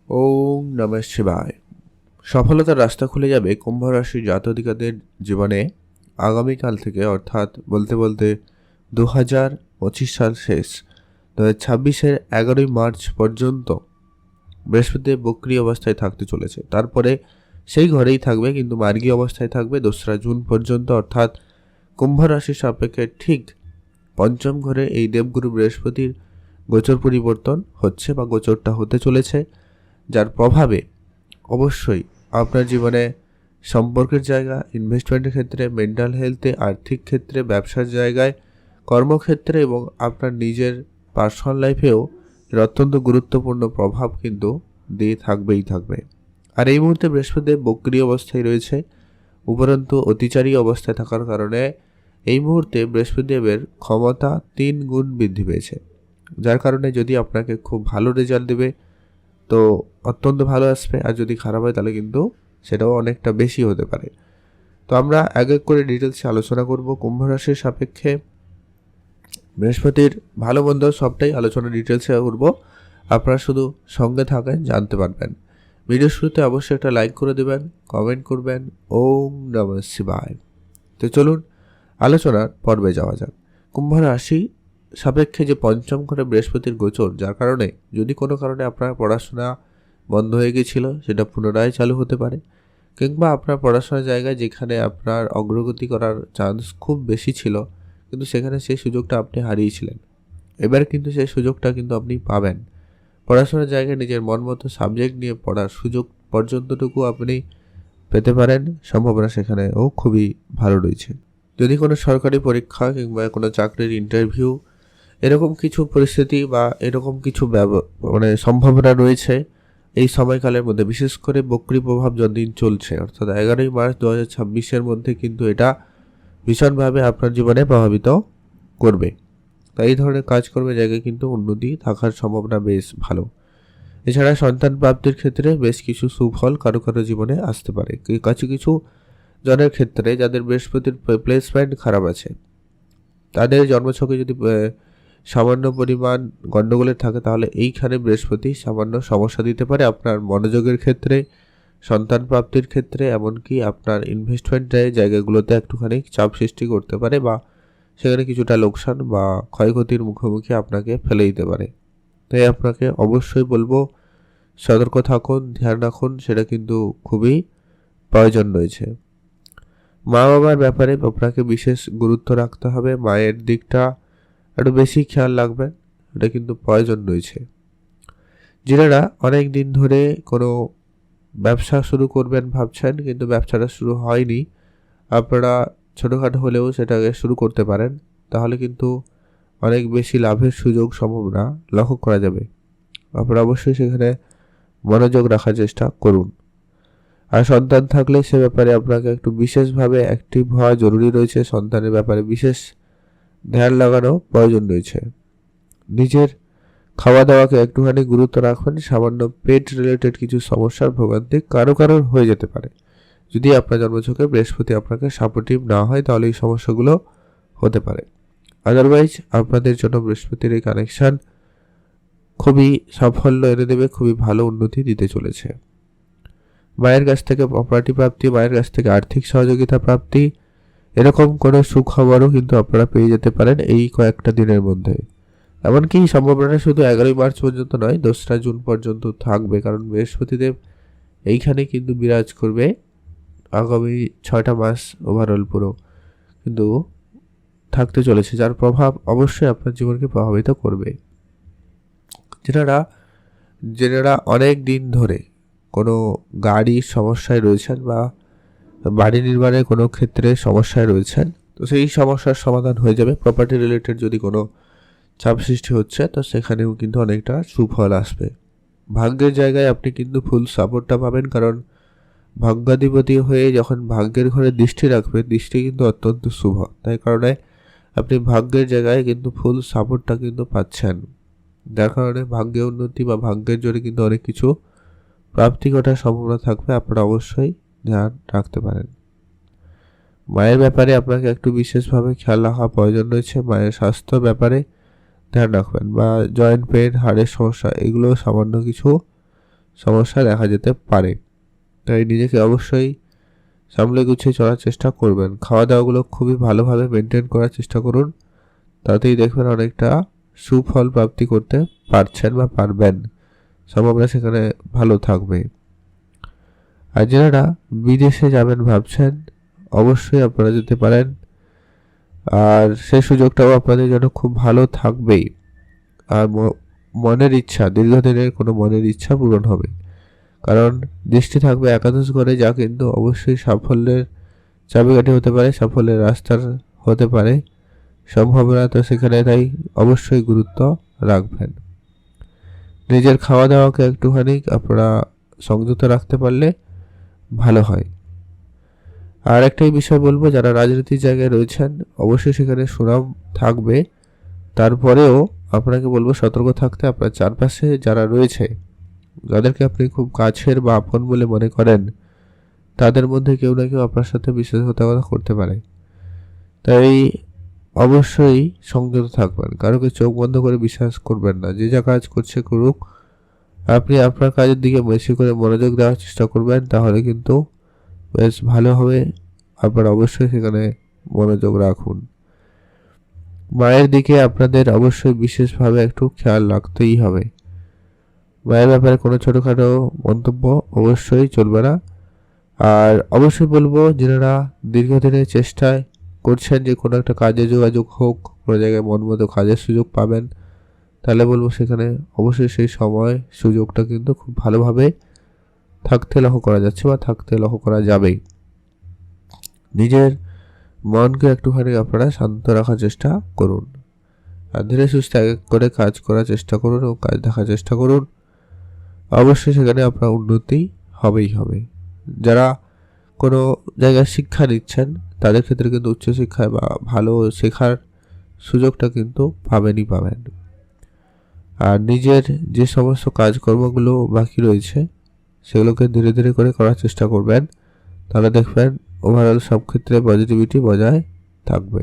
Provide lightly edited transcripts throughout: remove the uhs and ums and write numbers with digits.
ওম নমঃ শিবায়। সফলতার রাস্তা খুলে যাবে কুম্ভ রাশির জাতকদের জীবনে আগামীকাল থেকে, অর্থাৎ বলতে বলতে 2025 সাল শেষ, 2026-এর 11ই মার্চ পর্যন্ত বৃহস্পতি বক্রী অবস্থায় থাকতে চলেছে। তারপরে সেই ঘরেই থাকবে, কিন্তু মার্গী অবস্থায় থাকবে 2রা জুন পর্যন্ত। অর্থাৎ কুম্ভ রাশির সাপেক্ষে ঠিক পঞ্চম ঘরে এই দেবগুরু বৃহস্পতির গোচর পরিবর্তন হচ্ছে বা গোচরটা হতে চলেছে, যার প্রভাবে অবশ্যই আপনার জীবনে সম্পর্কের জায়গা, ইনভেস্টমেন্টের ক্ষেত্রে, মেন্টাল হেলথে, আর্থিক ক্ষেত্রে, ব্যবসার জায়গায়, কর্মক্ষেত্রে এবং আপনার নিজের পার্সোনাল লাইফেও এর অত্যন্ত গুরুত্বপূর্ণ প্রভাব কিন্তু দিয়ে থাকবে। আর এই মুহূর্তে বৃহস্পতি বক্রী অবস্থায় রয়েছে, উপরন্তু অতিচারী অবস্থায় থাকার কারণে এই মুহূর্তে বৃহস্পতিদেবের ক্ষমতা 3 গুণ বৃদ্ধি পেয়েছে, যার কারণে যদি আপনাকে খুব ভালো রেজাল্ট দেবে তো অত্যন্ত ভালো আসবে, আর যদি খারাপ হয় তাহলে কিন্তু সেটাও অনেকটা বেশি হতে পারে। তো আমরা এক এক করে ডিটেলসে আলোচনা করব। কুম্ভ রাশির সাপেক্ষে বৃহস্পতির ভালো মন্দ সবটাই আলোচনা ডিটেলসে করব, আপনারা শুধু সঙ্গে থাকেন, জানতে পারবেন। ভিডিও শুরুতে অবশ্যই একটা লাইক করে দেবেন, কমেন্ট করবেন। ওম নমঃ শিবায়। তো চলুন আলোচনার পর্বে যাওয়া যাক। কুম্ভ রাশি সাপেক্ষে যে পঞ্চম ঘরে বৃহস্পতির গোচর, যার কারণে যদি কোনো কারণে আপনার পড়াশোনা বন্ধ হয়ে গিয়েছিল সেটা পুনরায় চালু হতে পারে, কিংবা আপনার পড়াশোনার জায়গায় যেখানে আপনার অগ্রগতি করার চান্স খুব বেশি ছিল কিন্তু সেখানে সেই সুযোগটা আপনি হারিয়েছিলেন, এবার কিন্তু সেই সুযোগটা কিন্তু আপনি পাবেন। পড়াশোনার জায়গায় নিজের মন মতো সাবজেক্ট নিয়ে পড়ার সুযোগ পর্যন্তটুকু আপনি পেতে পারেন, সম্ভাবনা সেখানেও খুবই ভালো রয়েছে। যদি কোনো সরকারি পরীক্ষা কিংবা কোনো চাকরির ইন্টারভিউ এরকম কিছু পরিস্থিতি বা এরকম কিছু সম্ভাবনা রয়েছে এই সময়কালের মধ্যে, বিশেষ করে বক্রী প্রভাব যতদিন চলছে, অর্থাৎ 11ই মার্চ 2026-এর মধ্যে কিন্তু এটা ভীষণভাবে আপনার জীবনে প্রভাবিত করবে। তাই এই ধরনের কাজকর্মের জায়গায় কিন্তু উন্নতি থাকার সম্ভাবনা বেশ ভালো। এছাড়া সন্তান প্রাপ্তির ক্ষেত্রে বেশ কিছু সুফল কারো কারো জীবনে আসতে পারে। কিছু জনের ক্ষেত্রে যাদের বৃহস্পতির প্লেসমেন্ট খারাপ আছে, তাদের জন্মছকে যদি সামান্য পরিমাণ গণ্ডগোলের থাকে, তাহলে এইখানে বৃহস্পতি সামান্য সমস্যা দিতে পারে আপনার মনোযোগের ক্ষেত্রে, সন্তান প্রাপ্তির ক্ষেত্রে, এমনকি আপনার ইনভেস্টমেন্ট জায়গাগুলোতে একটুখানি চাপ সৃষ্টি করতে পারে, বা সেখানে কিছুটা লোকসান বা ক্ষয়ক্ষতির মুখোমুখি আপনাকে ফেলে দিতে পারে। তাই আপনাকে অবশ্যই বলবো, সতর্ক থাকুন, ধ্যান রাখুন, সেটা কিন্তু খুবই প্রয়োজন রয়েছে। মা বাবার ব্যাপারে আপনাকে বিশেষ গুরুত্ব রাখতে হবে, মায়ের দিকটা একটু বেশি খেয়াল রাখবেন, এটা কিন্তু প্রয়োজন রয়েছে। যারা অনেক দিন ধরে কোনো ব্যবসা শুরু করবেন ভাবছেন কিন্তু ব্যবসাটা শুরু হয়নি, আপনারা ছোটোখাটো হলেও সেটাকে শুরু করতে পারেন, তাহলে কিন্তু অনেক বেশি লাভের সুযোগ সম্ভাবনা লক্ষ্য করা যাবে। আপনারা অবশ্যই সেখানে মনোযোগ রাখার চেষ্টা করুন। আর সন্তান থাকলে সে ব্যাপারে আপনাকে একটু বিশেষভাবে অ্যাক্টিভ হওয়া জরুরি রয়েছে, সন্তানের ব্যাপারে বিশেষ ধ্যান লাগানো প্রয়োজন রয়েছে। নিজের খাওয়া দাওয়াকে একটুখানি গুরুত্ব রাখবেন, সামান্য পেট রিলেটেড কিছু সমস্যার ভোগান্তি কারোর হয়ে যেতে পারে। যদি আপনার জন্মছকে বৃহস্পতি আপনাকে সাপোর্টিভ না হয় তাহলে এই সমস্যাগুলো হতে পারে। আদারওয়াইজ আপনাদের জন্য বৃহস্পতির এই কানেকশান খুবই সাফল্য এনে দেবে, খুবই ভালো উন্নতি দিতে চলেছে। মায়ের কাছ থেকে প্রপার্টি প্রাপ্তি, মায়ের কাছ থেকে আর্থিক সহযোগিতা প্রাপ্তি, এরকম কোনো সুখবরও কিন্তু আপনারা পেয়ে যেতে পারেন এই কয়েকটা দিনের মধ্যে। এমনকি সম্ভাবনা শুধু 11ই মার্চ পর্যন্ত নয়, 2রা জুন পর্যন্ত থাকবে, কারণ বৃহস্পতিদেব এইখানে কিন্তু বিরাজ করবে আগামী 6টা মাস ওভারঅল পুরো কিন্তু থাকতে চলেছে, যার প্রভাব অবশ্যই আপনার জীবনকে প্রভাবিত করবে। যারা অনেক দিন ধরে কোনো গাড়ির সমস্যায় রয়েছেন বা বাড়ি নির্মাণের কোনো ক্ষেত্রে সমস্যায় রয়েছেন, তো সেই সমস্যার সমাধান হয়ে যাবে। প্রপার্টি রিলেটেড যদি কোনো চাপ সৃষ্টি হচ্ছে তো সেখানেও কিন্তু অনেকটা সুফল আসবে। ভাগ্যের জায়গায় আপনি কিন্তু ফুল সাপোর্টটা পাবেন, কারণ ভাগ্যাধিপতি হয়ে যখন ভাগ্যের ঘরে দৃষ্টি রাখবে, দৃষ্টি কিন্তু অত্যন্ত শুভ, তাই কারণে আপনি ভাগ্যের জায়গায় কিন্তু ফুল সাপোর্টটা কিন্তু পাচ্ছেন, যার কারণে ভাগ্যে উন্নতি বা ভাগ্যের জোরে কিন্তু অনেক কিছু প্রাপ্তি ঘটার সম্ভাবনা থাকবে। আপনারা অবশ্যই ধ্যান রাখতে পারেন। মায়ের ব্যাপারে আপনাকে একটু বিশেষভাবে খেয়াল রাখা প্রয়োজন রয়েছে। মায়ের স্বাস্থ্য ব্যাপারে ধ্যান রাখবেন, বা জয়েন্ট পেন, হাড়ের সমস্যা, এগুলো সামান্য কিছু সমস্যা দেখা যেতে পারে। তাই নিজেকে অবশ্যই সামলে গুছিয়ে চলার চেষ্টা করবেন। খাওয়া দাওয়াগুলো খুবই ভালোভাবে মেনটেন করার চেষ্টা করুন, তাতেই দেখবেন অনেকটা সুফল প্রাপ্তি করতে পারছেন বা পারবেন, সম্ভাবনা সেখানে ভালো থাকবে। আর যারা বিদেশে যাবেন ভাবছেন, অবশ্যই আপনারা যেতে পারেন, আর সেই সুযোগটাও আপনাদের জন্য খুব ভালো থাকবেই। আর মনের ইচ্ছা, দীর্ঘদিনের কোনো মনের ইচ্ছা পূরণ হবে, কারণ দৃষ্টি থাকবে একাদশ ঘরে, যা কিন্তু অবশ্যই সাফল্যের চাবিকাঠি হতে পারে, সাফল্যের রাস্তার হতে পারে সম্ভাবনা। তো সেখানে তাই অবশ্যই গুরুত্ব রাখবেন। নিজের খাওয়া দাওয়াকে একটুখানি আপনারা সংযত রাখতে পারলে ভালো হয়। আর একটাই বিষয় বলবো, যারা রাজনীতির জায়গায় রয়েছেন অবশ্যই সেখানে সুনাম থাকবে, তারপরেও আপনাকে বলবো সতর্ক থাকতে। আপনার চারপাশে যারা রয়েছে, যাদেরকে আপনি খুব কাছের বা আপন বলে মনে করেন, তাদের মধ্যে কেউ না কেউ আপনার সাথে বিশ্বাসঘাতকতা করতে পারে। তাই অবশ্যই সংযত থাকবেন, কারোকে চোখ বন্ধ করে বিশ্বাস করবেন না। যে যা কাজ করছে করুক, আপনি আপনার কাজের দিকে বেশি করে মনোযোগ দেওয়ার চেষ্টা করবেন, তাহলে কিন্তু বেশ ভালো হবে। আপনারা অবশ্যই সেখানে মনোযোগ রাখুন। মায়ের দিকে আপনাদের অবশ্যই বিশেষভাবে একটু খেয়াল রাখতেই হবে। মায়ের ব্যাপারে কোনো ছোটোখাটো মন্তব্য অবশ্যই চলবে না। আর অবশ্যই বলবো, যারা দীর্ঘদিনের চেষ্টায় করছেন যে কোনো একটা কাজে যোগাযোগ হোক, কোনো জায়গায় মন মতো কাজের সুযোগ পাবেন, তাহলে বলবো সেখানে অবশ্যই সেই সময় সুযোগটা কিন্তু খুব ভালোভাবে থাকতে লক্ষ্য করা যাচ্ছে বা থাকতে লক্ষ্য করা যাবেই। নিজের মনকে একটুখানি আপনারা শান্ত রাখার চেষ্টা করুন, আর ধীরে সুস্থে এক এক করে কাজ করার চেষ্টা করুন ও কাজ দেখার চেষ্টা করুন। অবশ্যই সেখানে আপনার উন্নতি হবেই হবে। যারা কোনো জায়গায় শিক্ষা নিচ্ছেন, তাদের ক্ষেত্রে কিন্তু উচ্চশিক্ষায় বা ভালো শেখার সুযোগটা কিন্তু পাবেনই পাবেন। আর নিজের যে সমস্ত কাজকর্মগুলো বাকি রয়েছে, সেগুলোকে ধীরে ধীরে করে করার চেষ্টা করবেন, তাহলে দেখবেন ওভারঅল সব ক্ষেত্রে পজিটিভিটি বজায় থাকবে।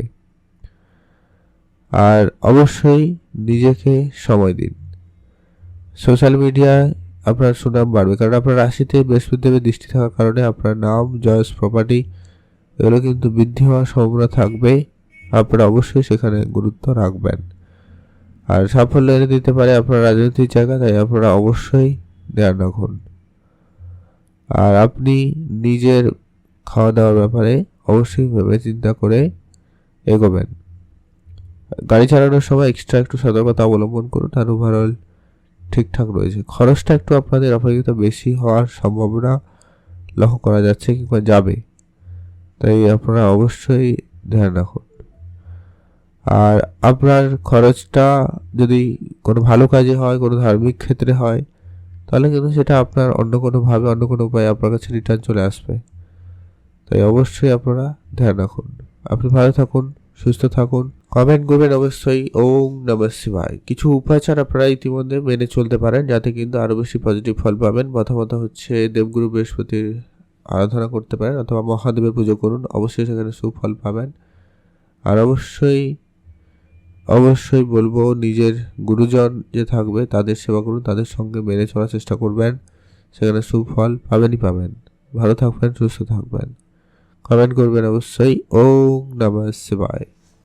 আর অবশ্যই নিজেকে সময় দিন। সোশ্যাল মিডিয়ায় আপনার সুনাম বাড়বে, কারণ আপনার রাশিতে বৃহস্পতিদেবের দৃষ্টি থাকার কারণে আপনার নাম, যশ, প্রপার্টি এগুলো কিন্তু বৃদ্ধি হওয়ার সম্ভাবনা থাকবে। আপনারা অবশ্যই সেখানে গুরুত্ব রাখবেন। আর সাফল্য এনে দিতে পারে আপনার রাজনৈতিক জায়গা, তাই আপনারা অবশ্যই ধ্যান রাখুন। আর আপনি নিজের খাওয়া দাওয়ার ব্যাপারে অবশ্যই ভেবে চিন্তা করে এগোবেন। গাড়ি চালানোর সময় এক্সট্রা একটু সতর্কতা অবলম্বন করুন। আর ওভারঅল ঠিকঠাক রয়েছে। খরচটা একটু আপনাদের অপেক্ষিত বেশি হওয়ার সম্ভাবনা লক্ষ্য করা যাচ্ছে কিংবা যাবে, তাই আপনারা অবশ্যই ধ্যান রাখুন। আর আপনার খরচটা যদি কোনো ভালো কাজে হয়, কোনো ধার্মিক ক্ষেত্রে হয়, তাহলে কিন্তু সেটা আপনার অন্য কোনোভাবে, অন্য কোনো উপায়ে আপনার কাছে রিটার্ন চলে আসবে। তাই অবশ্যই আপনারা ধ্যান রাখুন। আপনি ভালো থাকুন, সুস্থ থাকুন। কমেন্ট করবেন অবশ্যই ওম নমঃ শিবায়। কিছু উপাচার আপনারা ইতিমধ্যে মেনে চলতে পারেন, যাতে কিন্তু আরও বেশি পজিটিভ ফল পাবেন। প্রথমত হচ্ছে দেবগুরু বৃহস্পতির আরাধনা করতে পারেন, অথবা মহাদেবের পুজো করুন, অবশ্যই সেখানে সুফল পাবেন। আর অবশ্যই বলবো, নিজের গুরুজন যে থাকবে তাদের সেবা করুন, তাদের সঙ্গে মেনে চলার চেষ্টা করবেন, সেখানে সুফল পাবেনই পাবেন। ভালো থাকবেন, সুস্থ থাকবেন। কমেন্ট করবেন অবশ্যই ওম নমঃ শিবায়।